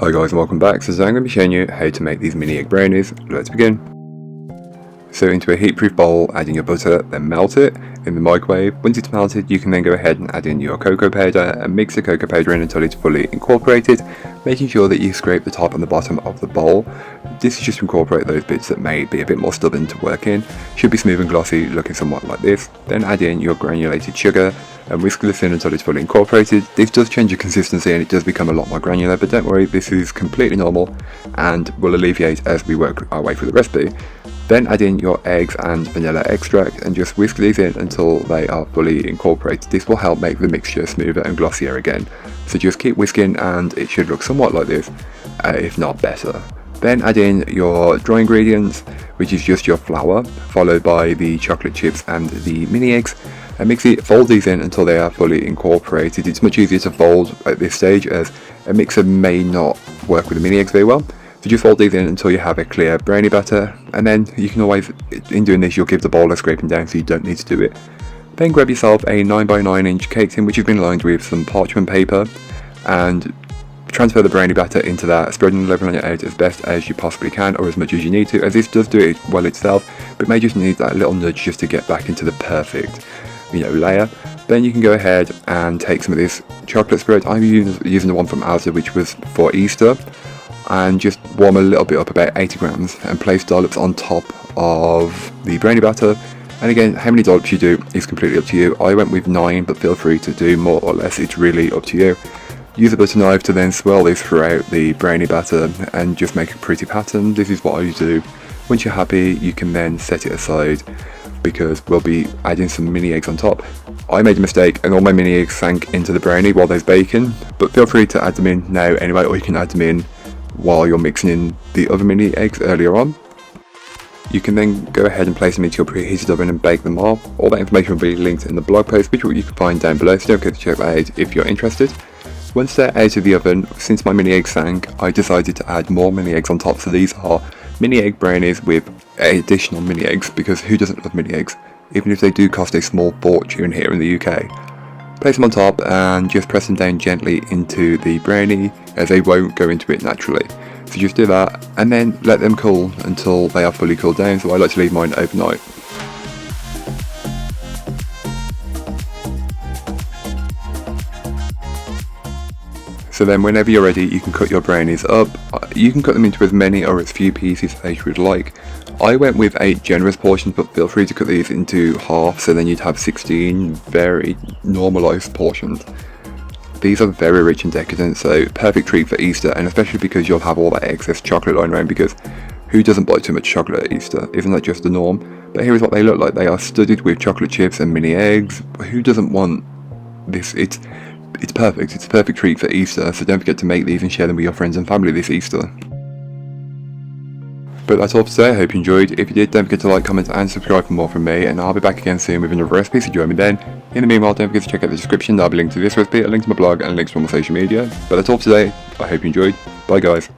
Hi guys and welcome back. So today I'm going to be showing you how to make these mini egg brownies. Let's begin. So into a heat-proof bowl, add in your butter, then melt it in the microwave. Once it's melted, you can then go ahead and add in your cocoa powder and mix the cocoa powder in until it's fully incorporated, making sure that you scrape the top and the bottom of the bowl. This is just to incorporate those bits that may be a bit more stubborn to work in. Should be smooth and glossy, looking somewhat like this. Then add in your granulated sugar and whisk this in until it's fully incorporated. This does change the consistency and it does become a lot more granular, but don't worry, this is completely normal and will alleviate as we work our way through the recipe. Then add in your eggs and vanilla extract and just whisk these in until they are fully incorporated. This will help make the mixture smoother and glossier again. So just keep whisking and it should look somewhat like this, if not better. Then add in your dry ingredients, which is just your flour, followed by the chocolate chips and the mini eggs. And fold these in until they are fully incorporated. It's much easier to fold at this stage as a mixer may not work with the mini eggs very well. So just fold these in until you have a clear brownie batter, and then you can always, in doing this, you'll give the bowl a scraping down so you don't need to do it. Then grab yourself a 9x9 inch cake tin which has been lined with some parchment paper and transfer the brownie batter into that, spreading and leveling it out as best as you possibly can, or as much as you need to, as this does do it well itself, but may just need that little nudge just to get back into the perfect layer. Then you can go ahead and take some of this chocolate spread. I'm using the one from Asda, which was for Easter, and just warm a little bit up, about 80 grams, and place dollops on top of the brownie batter. And again, how many dollops you do is completely up to you. I went with 9, but feel free to do more or less, it's really up to you. Use a butter knife to then swirl this throughout the brownie batter and just make a pretty pattern. This is what I do. Once you're happy, you can then set it aside, because we'll be adding some mini eggs on top. I made a mistake and all my mini eggs sank into the brownie while there's baking, but feel free to add them in now anyway, or you can add them in while you're mixing in the other mini eggs earlier on. You can then go ahead and place them into your preheated oven and bake them off. All that information will be linked in the blog post, which you can find down below, so don't forget to check that out if you're interested. Once they're out of the oven, since my mini eggs sank, I decided to add more mini eggs on top. So these are mini egg brownies with additional mini eggs, because who doesn't love mini eggs, even if they do cost a small fortune here in the UK. Place them on top and just press them down gently into the brownie, as they won't go into it naturally. So just do that and then let them cool until they are fully cooled down. So I like to leave mine overnight. So then whenever you're ready, you can cut your brownies up. You can cut them into as many or as few pieces as you would like. I went with 8 generous portions, but feel free to cut these into half, so then you'd have 16 very normalised portions. These are very rich and decadent, so perfect treat for Easter, and especially because you'll have all that excess chocolate lying around, because who doesn't buy too much chocolate at Easter? Isn't that just the norm? But here is what they look like. They are studded with chocolate chips and mini eggs. Who doesn't want this? It's perfect. It's a perfect treat for Easter, so don't forget to make these and share them with your friends and family this Easter. But that's all for today. I hope you enjoyed. If you did, don't forget to like, comment and subscribe for more from me, and I'll be back again soon with another recipe, so join me then. In the meanwhile, don't forget to check out the description. There'll be links to this recipe, a link to my blog, and links to all my social media. But that's all for today. I hope you enjoyed. Bye guys.